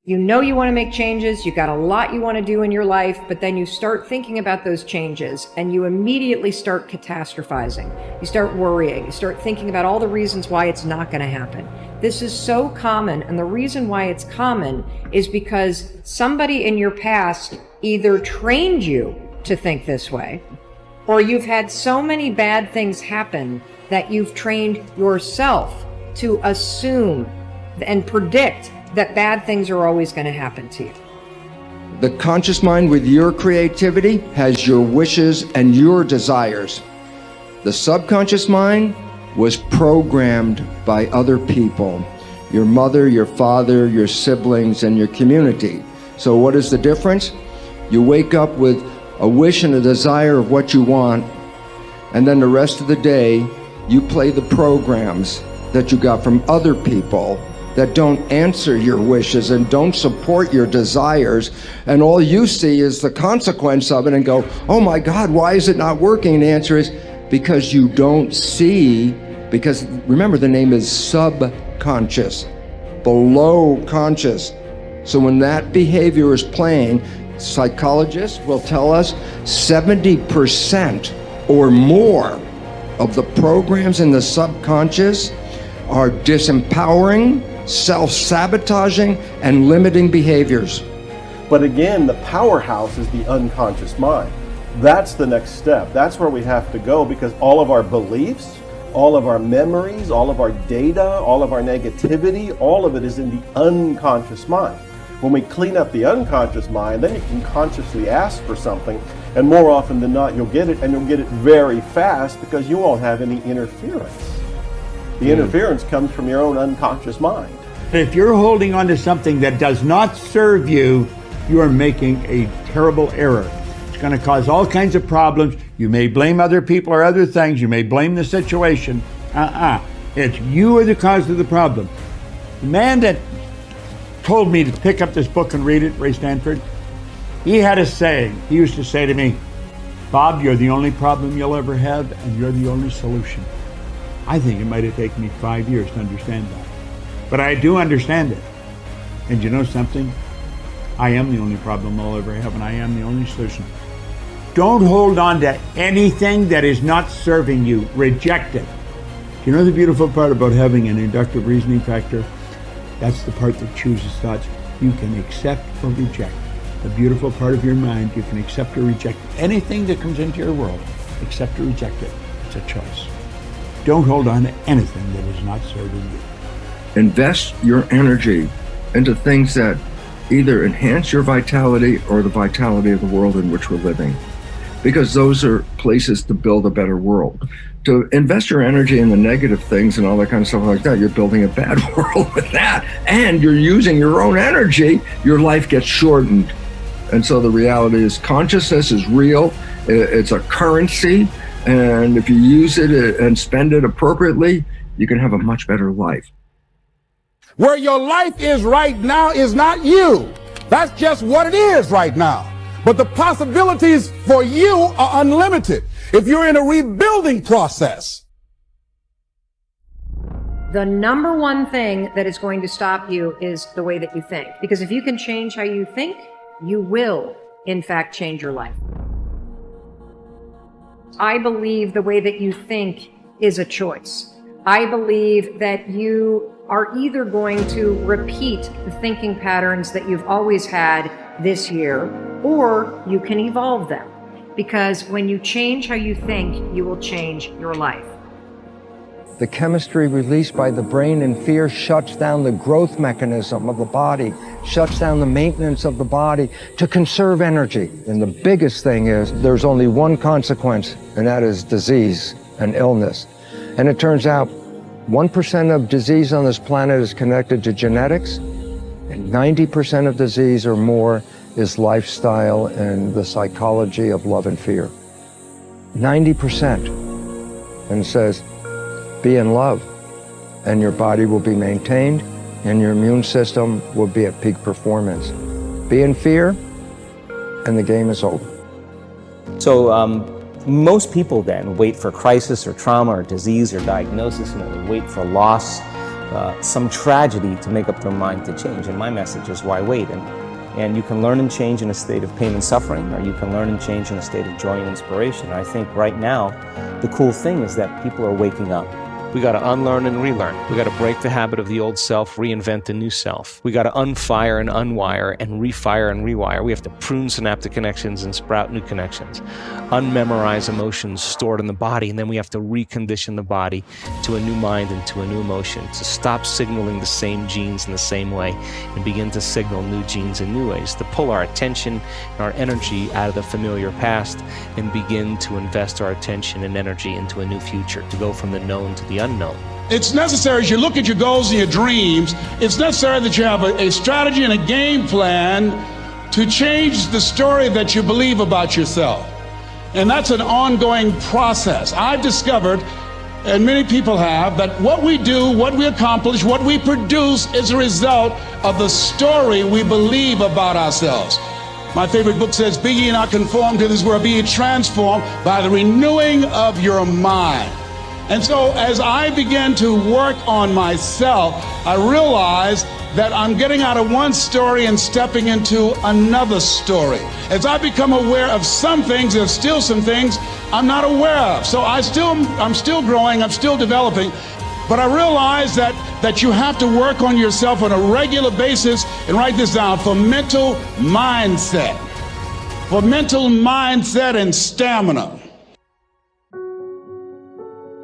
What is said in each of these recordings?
You know you want to make changes, you got a lot you want to do in your life, but then you start thinking about those changes and you immediately start catastrophizing. You start worrying, you start thinking about all the reasons why it's not going to happen. This is so common, and the reason why it's common is because somebody in your past either trained you to think this way, or you've had so many bad things happen that you've trained yourself to assume and predict that bad things are always going to happen to you. The conscious mind with your creativity has your wishes and your desires. The subconscious mind was programmed by other people, your mother, your father, your siblings, and your community. So what is the difference? You wake up with a wish and a desire of what you want, and then the rest of the day, you play the programs that you got from other people that don't answer your wishes and don't support your desires, and all you see is the consequence of it and go, oh my God, why is it not working? And the answer is because you don't see, because remember the name is subconscious, below conscious. So when that behavior is playing, psychologists will tell us 70% or more of the programs in the subconscious are disempowering, self-sabotaging, and limiting behaviors. But again, the powerhouse is the unconscious mind. That's the next step. That's where we have to go, because all of our beliefs, all of our memories, all of our data, all of our negativity, all of it is in the unconscious mind. When we clean up the unconscious mind, then you can consciously ask for something, and more often than not, you'll get it, and you'll get it very fast because you won't have any interference. The interference comes from your own unconscious mind. If you're holding on to something that does not serve you, you are making a terrible error. It's going to cause all kinds of problems. You may blame other people or other things. You may blame the situation. It's you are the cause of the problem. The man that told me to pick up this book and read it, Ray Stanford, he had a saying. He used to say to me, Bob, you're the only problem you'll ever have, and you're the only solution. I think it might have taken me 5 years to understand that. But I do understand it. And you know something? I am the only problem I'll ever have, and I am the only solution. Don't hold on to anything that is not serving you. Reject it. You know the beautiful part about having an inductive reasoning factor? That's the part that chooses thoughts. You can accept or reject. The beautiful part of your mind, you can accept or reject anything that comes into your world. Accept or reject it. It's a choice. Don't hold on to anything that is not serving you. Invest your energy into things that either enhance your vitality or the vitality of the world in which we're living, because those are places to build a better world. To invest your energy in the negative things and all that kind of stuff like that, you're building a bad world with that, and you're using your own energy, your life gets shortened. And so the reality is consciousness is real, it's a currency, and if you use it and spend it appropriately, you can have a much better life. Where your life is right now is not you. That's just what it is right now. But the possibilities for you are unlimited if you're in a rebuilding process. The number one thing that is going to stop you is the way that you think. Because if you can change how you think, you will, in fact, change your life. I believe the way that you think is a choice. I believe that you are either going to repeat the thinking patterns that you've always had this year, or you can evolve them. Because when you change how you think, you will change your life. The chemistry released by the brain in fear shuts down the growth mechanism of the body, shuts down the maintenance of the body to conserve energy. And the biggest thing is there's only one consequence, and that is disease and illness. And it turns out 1% of disease on this planet is connected to genetics, and 90% of disease or more is lifestyle and the psychology of love and fear. 90%. And it says, be in love, and your body will be maintained, and your immune system will be at peak performance. Be in fear, and the game is over. So most people then wait for crisis or trauma or disease or diagnosis, they wait for loss some tragedy to make up their mind to change. And my message is, why wait? And you can learn and change in a state of pain and suffering, or you can learn and change in a state of joy and inspiration. I think right now, the cool thing is that people are waking up. We got to unlearn and relearn. We got to break the habit of the old self, reinvent the new self. We got to unfire and unwire and refire and rewire. We have to prune synaptic connections and sprout new connections. Unmemorize emotions stored in the body, and then we have to recondition the body to a new mind and to a new emotion, to stop signaling the same genes in the same way and begin to signal new genes in new ways, to pull our attention and our energy out of the familiar past and begin to invest our attention and energy into a new future, to go from the known to the unknown. It's necessary as you look at your goals and your dreams, it's necessary that you have a strategy and a game plan to change the story that you believe about yourself. And that's an ongoing process. I've discovered, and many people have, that what we do, what we accomplish, what we produce is a result of the story we believe about ourselves. My favorite book says, "Be ye not conformed to this world, be ye transformed by the renewing of your mind." And so as I began to work on myself, I realized that I'm getting out of one story and stepping into another story. As I become aware of some things, there's still some things I'm not aware of. So I'm still growing, I'm still developing. But I realize that you have to work on yourself on a regular basis, and write this down, for mental mindset. For mental mindset and stamina.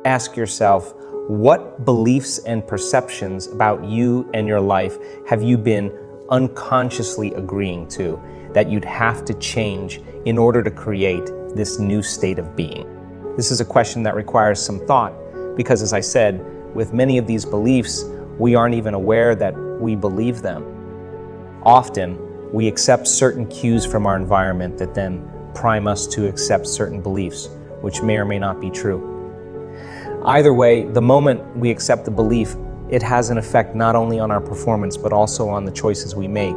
Ask yourself, what beliefs and perceptions about you and your life have you been unconsciously agreeing to that you'd have to change in order to create this new state of being? This is a question that requires some thought because, as I said, with many of these beliefs, we aren't even aware that we believe them. Often, we accept certain cues from our environment that then prime us to accept certain beliefs, which may or may not be true. Either way, the moment we accept the belief, it has an effect not only on our performance, but also on the choices we make.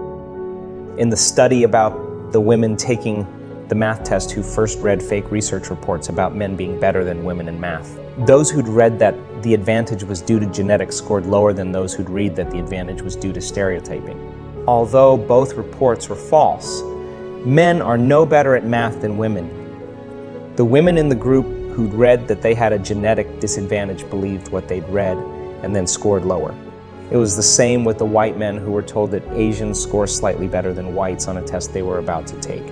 In the study about the women taking the math test who first read fake research reports about men being better than women in math, those who'd read that the advantage was due to genetics scored lower than those who'd read that the advantage was due to stereotyping. Although both reports were false, men are no better at math than women. The women in the group who'd read that they had a genetic disadvantage believed what they'd read and then scored lower. It was the same with the white men who were told that Asians score slightly better than whites on a test they were about to take.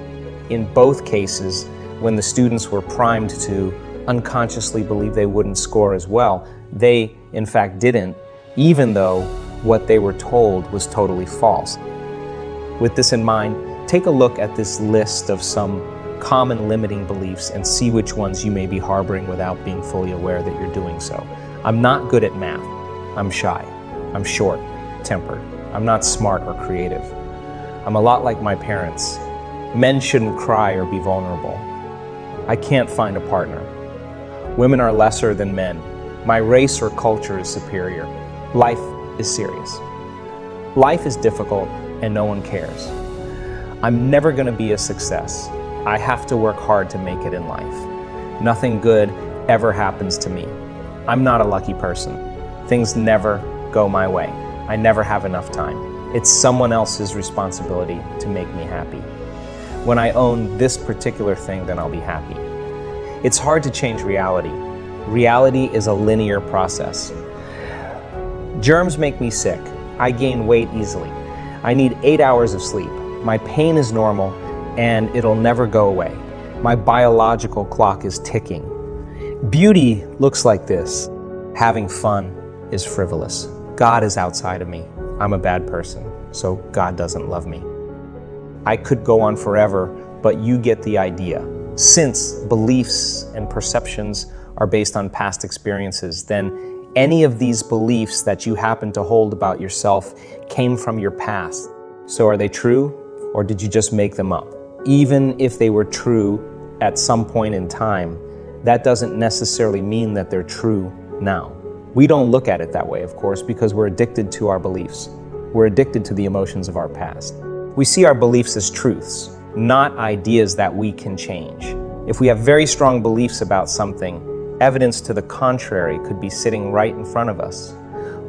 In both cases, when the students were primed to unconsciously believe they wouldn't score as well, they in fact didn't, even though what they were told was totally false. With this in mind, take a look at this list of some common limiting beliefs and see which ones you may be harboring without being fully aware that you're doing so. I'm not good at math. I'm shy. I'm short-tempered. I'm not smart or creative. I'm a lot like my parents. Men shouldn't cry or be vulnerable. I can't find a partner. Women are lesser than men. My race or culture is superior. Life is serious. Life is difficult and no one cares. I'm never going to be a success. I have to work hard to make it in life. Nothing good ever happens to me. I'm not a lucky person. Things never go my way. I never have enough time. It's someone else's responsibility to make me happy. When I own this particular thing, then I'll be happy. It's hard to change reality. Reality is a linear process. Germs make me sick. I gain weight easily. I need 8 hours of sleep. My pain is normal, and it'll never go away. My biological clock is ticking. Beauty looks like this. Having fun is frivolous. God is outside of me. I'm a bad person, so God doesn't love me. I could go on forever, but you get the idea. Since beliefs and perceptions are based on past experiences, then any of these beliefs that you happen to hold about yourself came from your past. So are they true, or did you just make them up? Even if they were true at some point in time, that doesn't necessarily mean that they're true now. We don't look at it that way, of course, because we're addicted to our beliefs. We're addicted to the emotions of our past. We see our beliefs as truths, not ideas that we can change. If we have very strong beliefs about something, evidence to the contrary could be sitting right in front of us.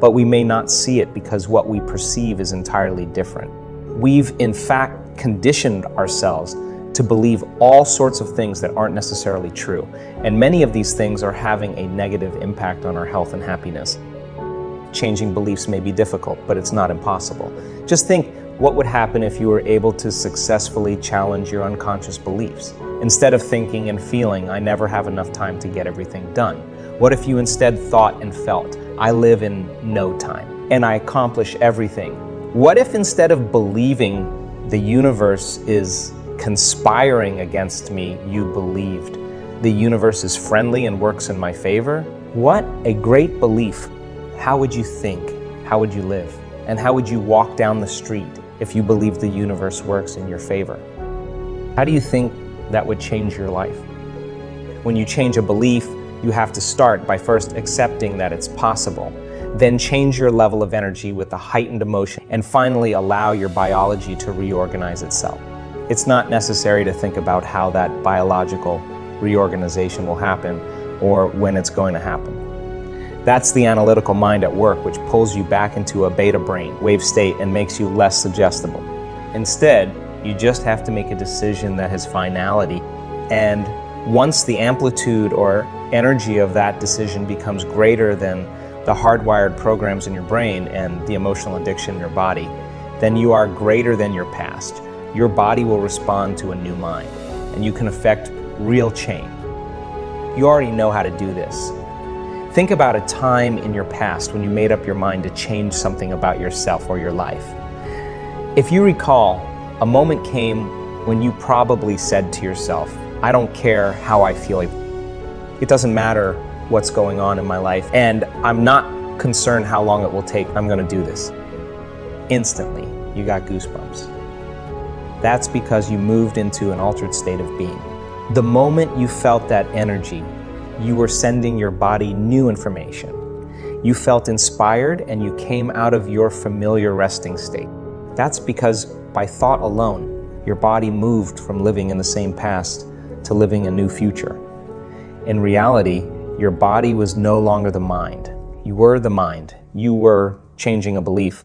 but we may not see it because what we perceive is entirely different. We've in fact conditioned ourselves to believe all sorts of things that aren't necessarily true, and many of these things are having a negative impact on our health and happiness. Changing beliefs may be difficult, but it's not impossible. Just think what would happen if you were able to successfully challenge your unconscious beliefs. Instead of thinking and feeling, I never have enough time to get everything done. What if you instead thought and felt, I live in no time and I accomplish everything? What if instead of believing the universe is conspiring against me, you believed the universe is friendly and works in my favor? What a great belief. How would you think? How would you live? And how would you walk down the street if you believed the universe works in your favor? How do you think that would change your life? When you change a belief, you have to start by first accepting that it's possible, then change your level of energy with a heightened emotion, and finally allow your biology to reorganize itself. It's not necessary to think about how that biological reorganization will happen or when it's going to happen. That's the analytical mind at work, which pulls you back into a beta brain wave state and makes you less suggestible. Instead, you just have to make a decision that has finality, and once the amplitude or energy of that decision becomes greater than the hardwired programs in your brain and the emotional addiction in your body, then you are greater than your past. Your body will respond to a new mind, and you can affect real change. You already know how to do this. Think about a time in your past when you made up your mind to change something about yourself or your life. If you recall, a moment came when you probably said to yourself, I don't care how I feel. It doesn't matter what's going on in my life, and I'm not concerned how long it will take. I'm going to do this. Instantly, you got goosebumps. That's because you moved into an altered state of being. The moment you felt that energy, you were sending your body new information. You felt inspired and you came out of your familiar resting state. That's because by thought alone, your body moved from living in the same past to living a new future. In reality, your body was no longer the mind. You were the mind. You were changing a belief.